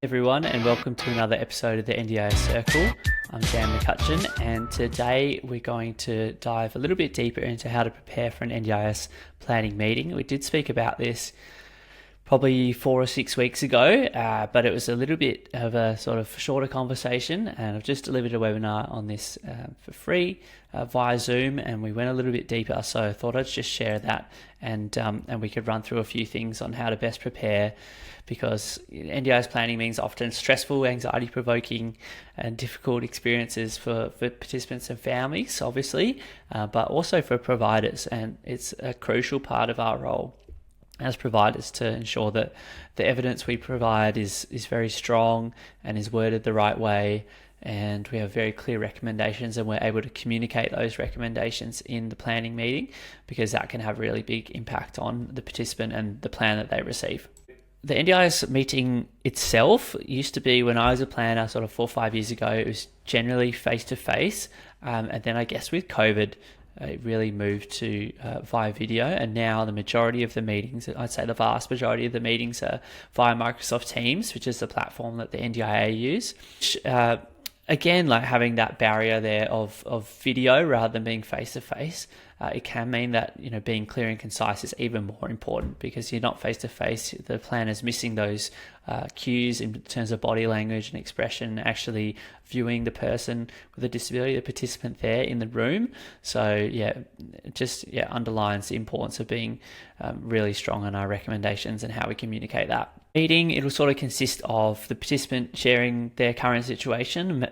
Everyone, and welcome to another episode of the NDIS Circle. I'm Dan McCutcheon, and today we're going to dive a little bit deeper into how to prepare for an NDIS planning meeting. We did speak about this probably 4 or 6 weeks ago, but it was a little bit of a sort of shorter conversation, and I've just delivered a webinar on this for free via Zoom, and we went a little bit deeper, so I thought I'd just share that and we could run through a few things on how to best prepare, because NDIS planning means often stressful, anxiety-provoking and difficult experiences for participants and families, obviously, but also for providers, and it's a crucial part of our role as providers to ensure that the evidence we provide is very strong and is worded the right way, and we have very clear recommendations, and we're able to communicate those recommendations in the planning meeting, because that can have really big impact on the participant and the plan that they receive. The NDIS meeting itself used to be, when I was a planner sort of 4 or 5 years ago, it was generally face-to-face, and then I guess with COVID, it really moved to via video, and now the majority of the meetings, I'd say the vast majority of the meetings, are via Microsoft Teams, which is the platform that the NDIA use. Again, like having that barrier there of video rather than being face-to-face, it can mean that, you know, being clear and concise is even more important, because you're not face-to-face. The planner's missing those cues in terms of body language and expression, actually viewing the person with a disability, the participant there in the room. So it just underlines the importance of being really strong on our recommendations and how we communicate that. Meeting, it'll sort of consist of the participant sharing their current situation,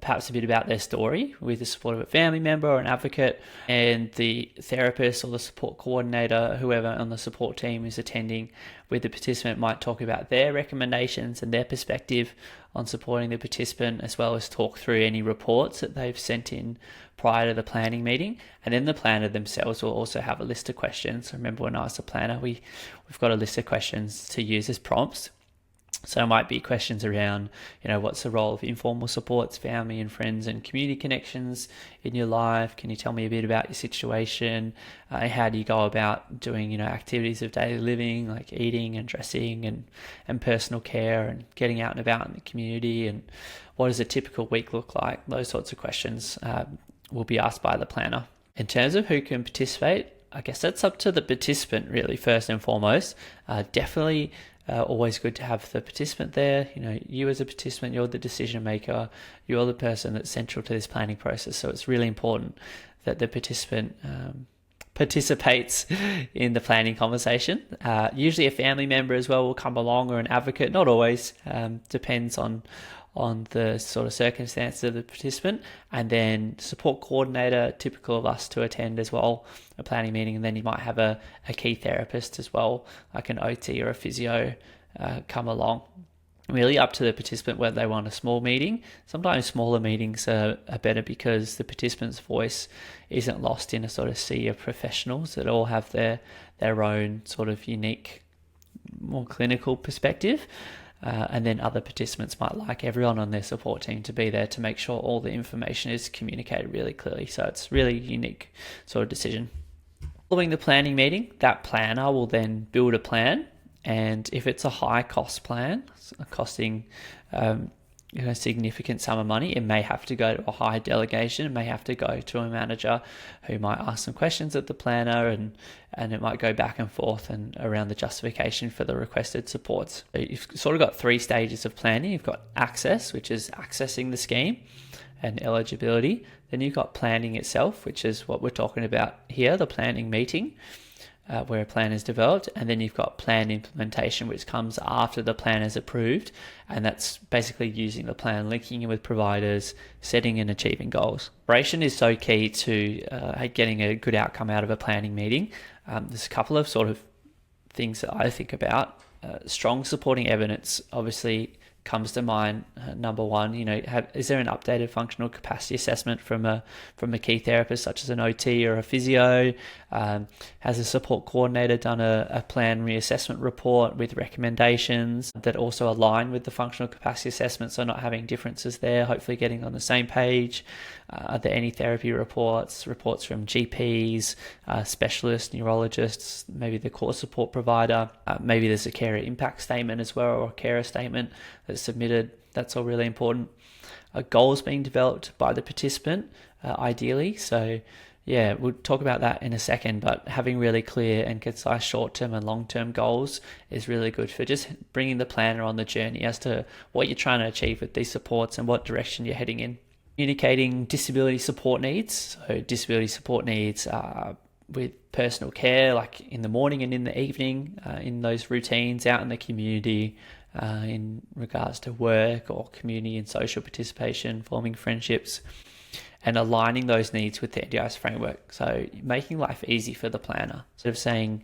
perhaps a bit about their story with the support of a family member or an advocate, and the therapist or the support coordinator, whoever on the support team is attending with the participant, might talk about their recommendations and their perspective on supporting the participant, as well as talk through any reports that they've sent in prior to the planning meeting. And then the planner themselves will also have a list of questions. Remember, when I was a planner, we've got a list of questions to use as prompts. So it might be questions around, what's the role of informal supports, family and friends and community connections in your life? Can you tell me a bit about your situation? How do you go about doing, activities of daily living, like eating and dressing and personal care and getting out and about in the community? And what does a typical week look like? Those sorts of questions will be asked by the planner. In terms of who can participate, I guess that's up to the participant, really, first and foremost. Definitely always good to have the participant there. You as a participant, you're the decision maker, you're the person that's central to this planning process. So it's really important that the participant participates in the planning conversation. Usually a family member as well will come along, or an advocate, not always, depends on the sort of circumstances of the participant. And then support coordinator, typical of us to attend as well, a planning meeting. And then you might have a key therapist as well, like an OT or a physio, come along. Really up to the participant whether they want a small meeting. Sometimes smaller meetings are better, because the participant's voice isn't lost in a sort of sea of professionals that all have their own sort of unique, more clinical perspective. And then other participants might like everyone on their support team to be there to make sure all the information is communicated really clearly. So it's really unique sort of decision. Following the planning meeting, that planner will then build a plan. And if it's a high cost plan, costing a significant sum of money, it may have to go to a high delegation. It may have to go to a manager who might ask some questions of the planner, and it might go back and forth and around the justification for the requested supports. So you've sort of got 3 stages of planning. You've got access, which is accessing the scheme, and eligibility. Then you've got planning itself, which is what we're talking about here, the planning meeting, where a plan is developed. And then you've got plan implementation, which comes after the plan is approved, and that's basically using the plan, linking in with providers, setting and achieving goals. Preparation is so key to getting a good outcome out of a planning meeting. There's a couple of sort of things that I think about. Strong supporting evidence obviously comes to mind. Number one, is there an updated functional capacity assessment from a key therapist, such as an OT or a physio? Has a support coordinator done a plan reassessment report with recommendations that also align with the functional capacity assessment, so not having differences there, hopefully getting on the same page? Are there any therapy reports from GPs, specialists, neurologists, maybe the core support provider? Maybe there's a carer impact statement as well, or a carer statement that's submitted. That's all really important. Goals being developed by the participant, ideally. So yeah, we'll talk about that in a second, but having really clear and concise short-term and long-term goals is really good for just bringing the planner on the journey as to what you're trying to achieve with these supports and what direction you're heading in. Communicating disability support needs. So disability support needs with personal care, like in the morning and in the evening, in those routines out in the community, in regards to work or community and social participation, forming friendships, and aligning those needs with the NDIS framework. So making life easy for the planner. Instead of saying,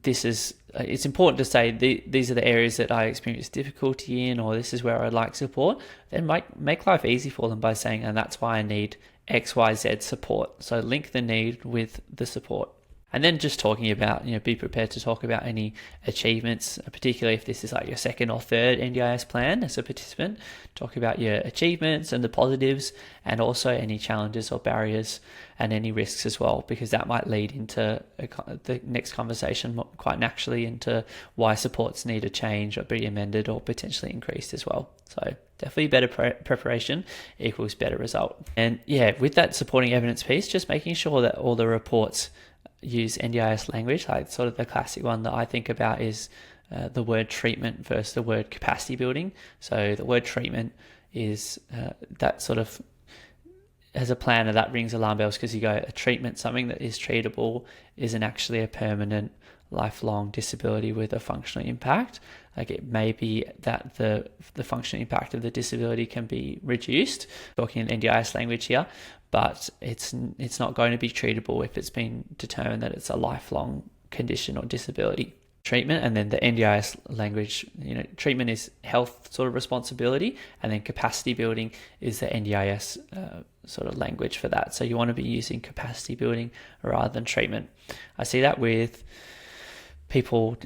it's important to say these are the areas that I experience difficulty in, or this is where I'd like support. Then make life easy for them by saying, and that's why I need XYZ support. So link the need with the support. And then just talking about, be prepared to talk about any achievements, particularly if this is like your second or third NDIS plan as a participant. Talk about your achievements and the positives, and also any challenges or barriers and any risks as well, because that might lead into the next conversation quite naturally into why supports need to change or be amended or potentially increased as well. So definitely better preparation equals better result. And yeah, with that supporting evidence piece, just making sure that all the reports use NDIS language. Like sort of the classic one that I think about is the word treatment versus the word capacity building. So the word treatment is that sort of, as a planner, that rings alarm bells, because you go, a treatment, something that is treatable, isn't actually a permanent lifelong disability with a functional impact. Like it may be that the functional impact of the disability can be reduced, talking in NDIS language here, but it's not going to be treatable if it's been determined that it's a lifelong condition or disability. Treatment, and then the NDIS language, treatment is health sort of responsibility, and then capacity building is the NDIS sort of language for that. So you want to be using capacity building rather than treatment. I see that with people,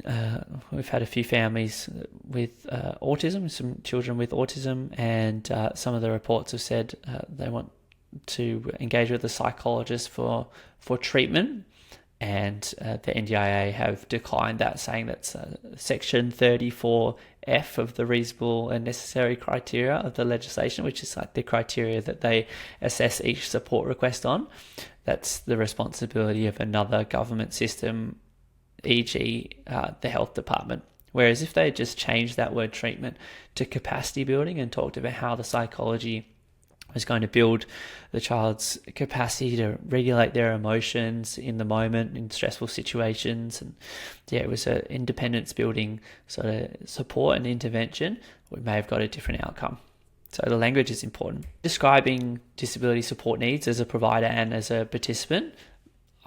we've had a few families with autism, some children with autism, and some of the reports have said they want to engage with a psychologist for treatment, and the NDIA have declined that, saying that's section 34F of the reasonable and necessary criteria of the legislation, which is like the criteria that they assess each support request on. That's the responsibility of another government system, e.g. The health department. Whereas if they just changed that word treatment to capacity building and talked about how the psychology was going to build the child's capacity to regulate their emotions in the moment in stressful situations, and yeah, it was an independence building sort of support and intervention, we may have got a different outcome. So the language is important. Describing disability support needs as a provider and as a participant,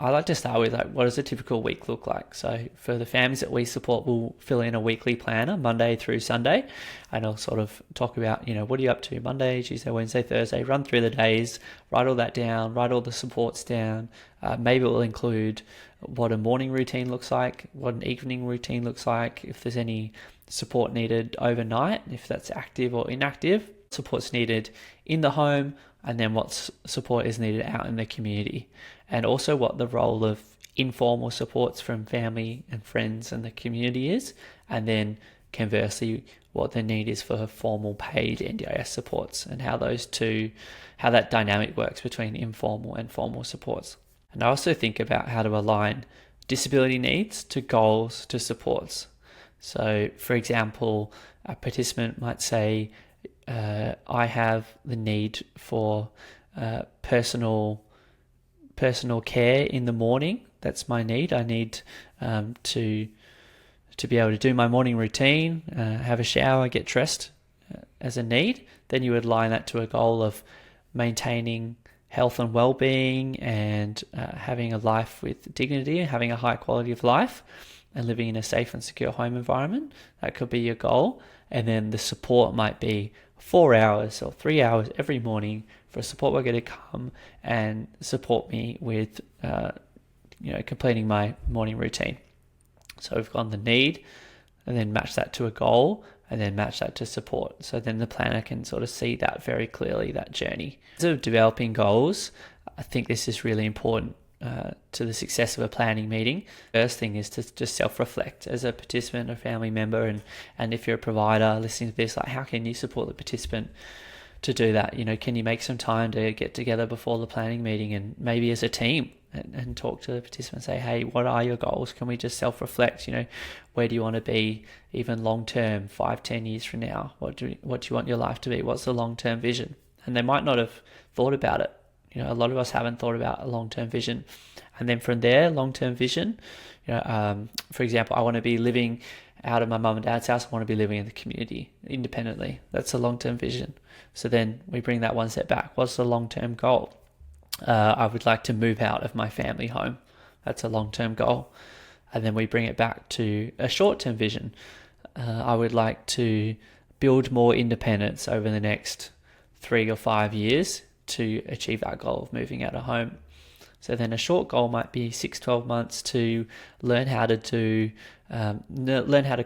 I like to start with what does a typical week look like? So for the families that we support, we'll fill in a weekly planner Monday through Sunday, and I'll sort of talk about, what are you up to Monday, Tuesday, Wednesday, Thursday, run through the days, write all that down, write all the supports down. Maybe it will include what a morning routine looks like, what an evening routine looks like, if there's any support needed overnight, if that's active or inactive, support's needed in the home, and then what support is needed out in the community, and also what the role of informal supports from family and friends and the community is, and then conversely what the need is for formal paid NDIS supports, and how that dynamic works between informal and formal supports. And I also think about how to align disability needs to goals to supports. So for example, a participant might say, I have the need for personal care in the morning. That's my need. I need to be able to do my morning routine, have a shower, get dressed as a need. Then you would align that to a goal of maintaining health and well-being, and having a life with dignity, and having a high quality of life, and living in a safe and secure home environment. That could be your goal. And then the support might be 4 hours or 3 hours every morning for a support worker to come and support me with completing my morning routine. So we've gone the need, and then match that to a goal, and then match that to support. So then the planner can sort of see that very clearly, that journey. So developing goals, I think this is really important. to the success of a planning meeting. First thing is to just self-reflect as a participant, a family member, and if you're a provider listening to this, like, how can you support the participant to do that? Can you make some time to get together before the planning meeting and maybe as a team and talk to the participants, say, hey, what are your goals? Can we just self-reflect? Where do you want to be even long-term, 5-10 years from now? What do you want your life to be? What's the long-term vision? And they might not have thought about it. A lot of us haven't thought about a long-term vision. And then from there, long-term vision, for example, I want to be living out of my mum and dad's house. I want to be living in the community independently. That's a long-term vision. So then we bring that one step back. What's the long-term goal? I would like to move out of my family home. That's a long-term goal. And then we bring it back to a short-term vision. I would like to build more independence over the next 3 or 5 years to achieve that goal of moving out of home. So then a short goal might be 6-12 months to learn how to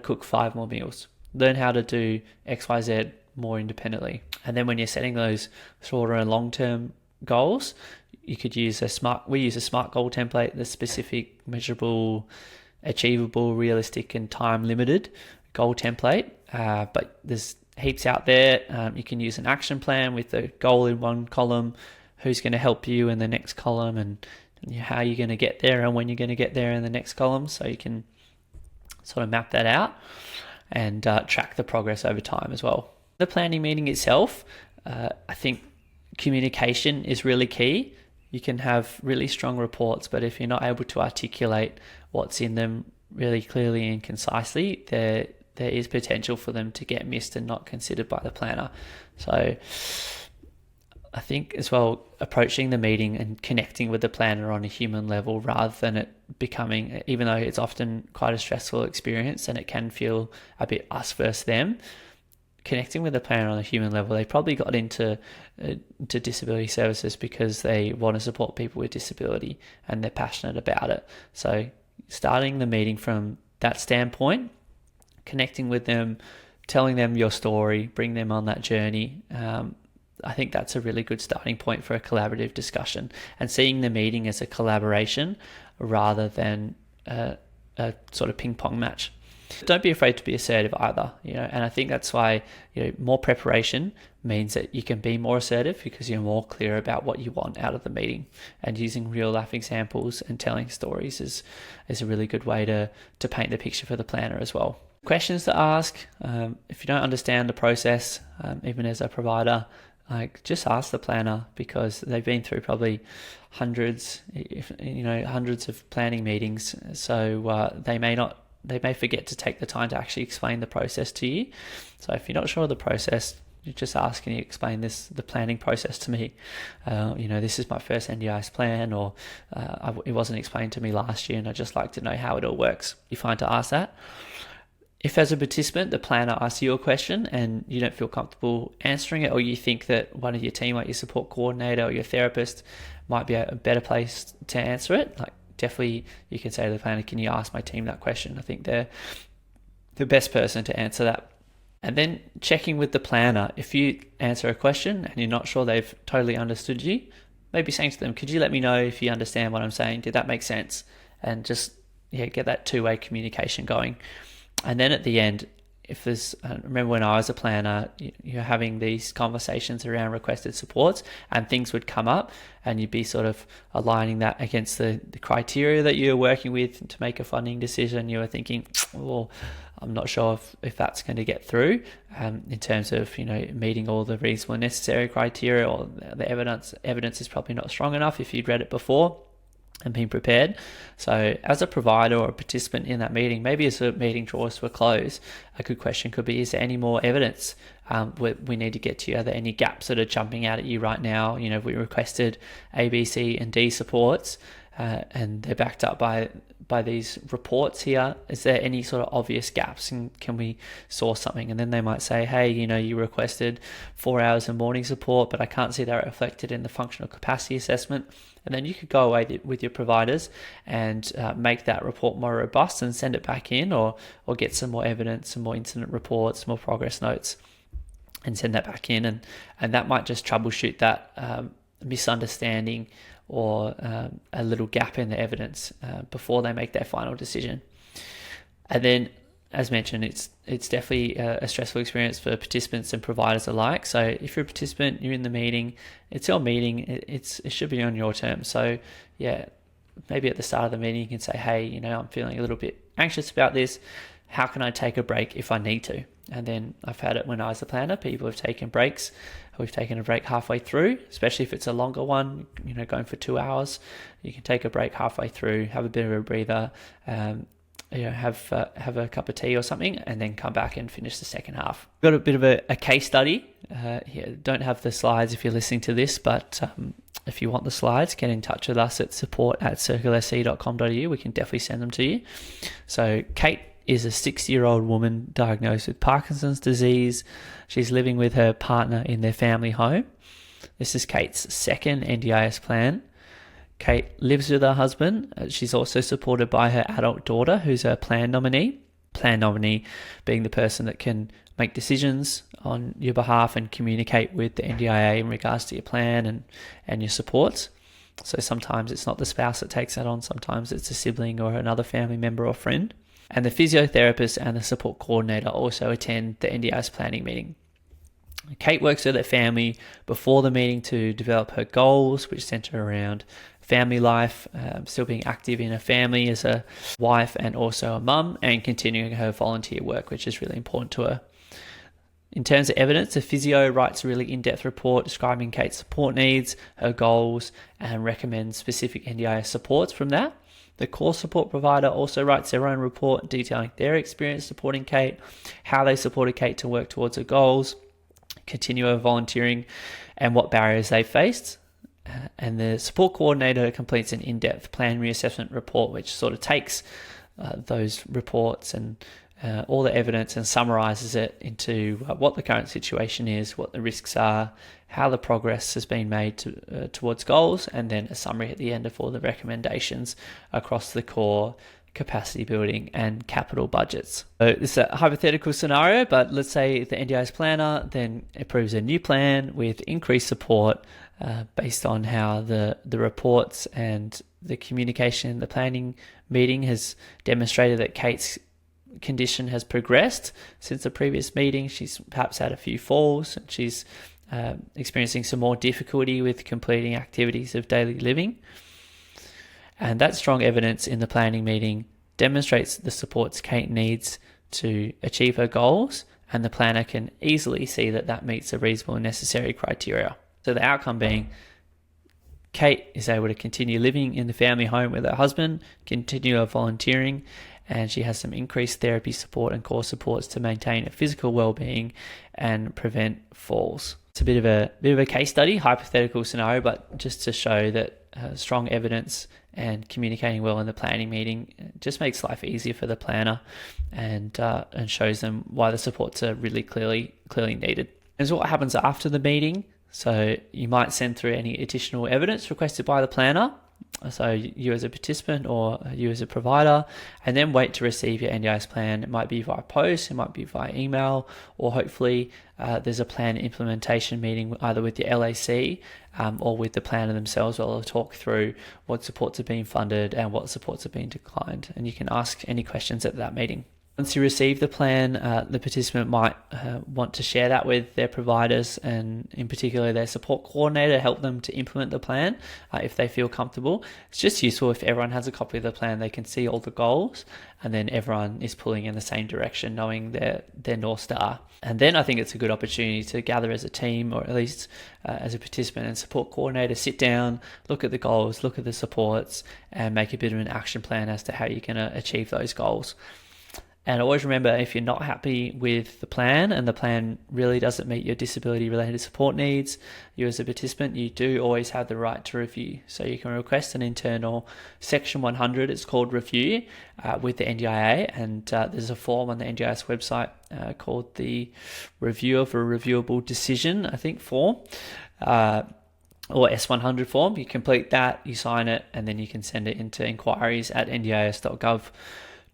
cook 5 more meals, learn how to do XYZ more independently. And then when you're setting those shorter and long-term goals, you could use we use a SMART goal template, the specific, measurable, achievable, realistic, and time limited goal template. But there's heaps out there. You can use an action plan with the goal in one column, who's going to help you in the next column, and how you're going to get there and when you're going to get there in the next column. So you can sort of map that out and track the progress over time as well. The planning meeting itself, I think communication is really key. You can have really strong reports, but if you're not able to articulate what's in them really clearly and concisely, there is potential for them to get missed and not considered by the planner. So I think as well, approaching the meeting and connecting with the planner on a human level rather than it becoming, even though it's often quite a stressful experience and it can feel a bit us versus them, connecting with the planner on a human level. They probably got into disability services because they want to support people with disability and they're passionate about it. So starting the meeting from that standpoint, connecting with them, telling them your story, bring them on that journey. I think that's a really good starting point for a collaborative discussion, and seeing the meeting as a collaboration rather than a sort of ping pong match. Don't be afraid to be assertive either, and I think that's why, more preparation means that you can be more assertive because you're more clear about what you want out of the meeting, and using real life examples and telling stories is a really good way to paint the picture for the planner as well. Questions to ask, if you don't understand the process, even as a provider, just ask the planner, because they've been through probably hundreds of planning meetings. So they may forget to take the time to actually explain the process to you. So if you're not sure of the process, you just ask, can you explain the planning process to me? This is my first NDIS plan, or it wasn't explained to me last year and I'd just like to know how it all works. You find to ask that. If as a participant, the planner asks you a question and you don't feel comfortable answering it, or you think that one of your team, like your support coordinator or your therapist, might be a better place to answer it, definitely you can say to the planner, can you ask my team that question? I think they're the best person to answer that. And then checking with the planner, if you answer a question and you're not sure they've totally understood you, maybe saying to them, could you let me know if you understand what I'm saying? Did that make sense? And just get that two-way communication going. And then at the end, if there's, remember when I was a planner, you're having these conversations around requested supports, and things would come up and you'd be sort of aligning that against the criteria that you're working with to make a funding decision. You were thinking, well, I'm not sure if that's going to get through in terms of, meeting all the reasonable and necessary criteria, or the evidence is probably not strong enough if you'd read it before and being prepared. So as a provider or a participant in that meeting, maybe as a meeting draws to a close, a good question could be, is there any more evidence we need to get to? Are there any gaps that are jumping out at you right now? We requested A, B, C, and D supports, and they're backed up by these reports here. Is there any sort of obvious gaps, and can we source something? And then they might say, hey, you requested 4 hours of morning support, but I can't see that reflected in the functional capacity assessment. And then you could go away with your providers and make that report more robust and send it back in, or get some more evidence, some more incident reports, more progress notes, and send that back in. And that might just troubleshoot that misunderstanding or a little gap in the evidence before they make their final decision. And then, as mentioned, it's definitely a stressful experience for participants and providers alike. So if you're a participant, you're in the meeting, it's your meeting, it should be on your terms. So yeah, maybe at the start of the meeting you can say, hey, I'm feeling a little bit anxious about this. How can I take a break if I need to? And then I've had it when I was a planner, people have taken breaks. We've taken a break halfway through, especially if it's a longer one, going for 2 hours. You can take a break halfway through, have a bit of a breather, have a cup of tea or something, and then come back and finish the second half. Got a bit of a case study here. Don't have the slides if you're listening to this, but if you want the slides, get in touch with us at support@circlesc.com.au. We can definitely send them to you. So Kate is a 60-year-old woman diagnosed with Parkinson's disease. She's living with her partner in their family home. This is Kate's second NDIS plan. Kate lives with her husband. She's also supported by her adult daughter, who's her plan nominee. Plan nominee being the person that can make decisions on your behalf and communicate with the NDIA in regards to your plan and your supports. So sometimes it's not the spouse that takes that on. Sometimes it's a sibling or another family member or friend. And the physiotherapist and the support coordinator also attend the NDIS planning meeting. Kate works with her family before the meeting to develop her goals, which center around family life, still being active in her family as a wife and also a mum, and continuing her volunteer work, which is really important to her. In terms of evidence, the physio writes a really in-depth report describing Kate's support needs, her goals, and recommends specific NDIS supports from that. The core support provider also writes their own report detailing their experience supporting Kate, how they supported Kate to work towards her goals, continue her volunteering, and what barriers they faced. And the support coordinator completes an in-depth plan reassessment report, which sort of takes those reports and all the evidence and summarizes it into what the current situation is, what the risks are, how the progress has been made towards goals, and then a summary at the end of all the recommendations across the core, capacity building, and capital budgets. So this is a hypothetical scenario, but let's say the NDIS planner then approves a new plan with increased support based on how the reports and the communication, the planning meeting has demonstrated that Kate's condition has progressed since the previous meeting. She's perhaps had a few falls and she's experiencing some more difficulty with completing activities of daily living. And that strong evidence in the planning meeting demonstrates the supports Kate needs to achieve her goals, and the planner can easily see that that meets the reasonable and necessary criteria. So the outcome being Kate is able to continue living in the family home with her husband, continue her volunteering, and she has some increased therapy support and core supports to maintain her physical well-being and prevent falls. It's a bit of a case study, hypothetical scenario, but just to show that strong evidence and communicating well in the planning meeting just makes life easier for the planner and shows them why the supports are really clearly needed. And so what happens after the meeting? So you might send through any additional evidence requested by the planner, so you as a participant or you as a provider, and then wait to receive your NDIS plan. It might be via post, it might be via email, or hopefully there's a plan implementation meeting either with the LAC or with the planner themselves, where they'll talk through what supports are being funded and what supports are being declined. And you can ask any questions at that meeting. Once you receive the plan, the participant might want to share that with their providers and in particular their support coordinator, help them to implement the plan if they feel comfortable. It's just useful if everyone has a copy of the plan, they can see all the goals and then everyone is pulling in the same direction, knowing their North Star. And then I think it's a good opportunity to gather as a team, or at least as a participant and support coordinator, sit down, look at the goals, look at the supports, and make a bit of an action plan as to how you're going to achieve those goals. And always remember, if you're not happy with the plan and the plan really doesn't meet your disability-related support needs, you as a participant, you do always have the right to review. So you can request an internal Section 100, it's called review, with the NDIA. And there's a form on the NDIS website called the Review of a Reviewable Decision, I think, form, or S100 form. You complete that, you sign it, and then you can send it into inquiries@ndis.gov.au.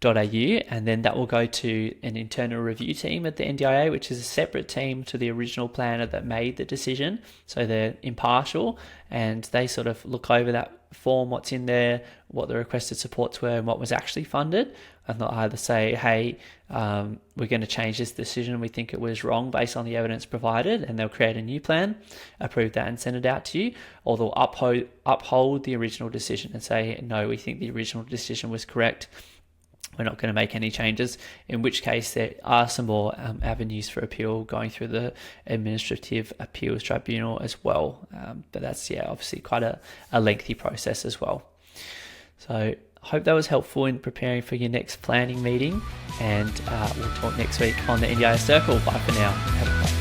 and then that will go to an internal review team at the NDIA, which is a separate team to the original planner that made the decision. So they're impartial, and they sort of look over that form, what's in there, what the requested supports were, and what was actually funded. And they'll either say, hey, we're going to change this decision, we think it was wrong based on the evidence provided, and they'll create a new plan, approve that and send it out to you, or they'll uphold the original decision and say, no, we think the original decision was correct, we're not going to make any changes, in which case there are some more avenues for appeal going through the Administrative Appeals Tribunal as well. But that's, obviously quite a lengthy process as well. So I hope that was helpful in preparing for your next planning meeting, and we'll talk next week on the NDIS Circle. Bye for now. Have a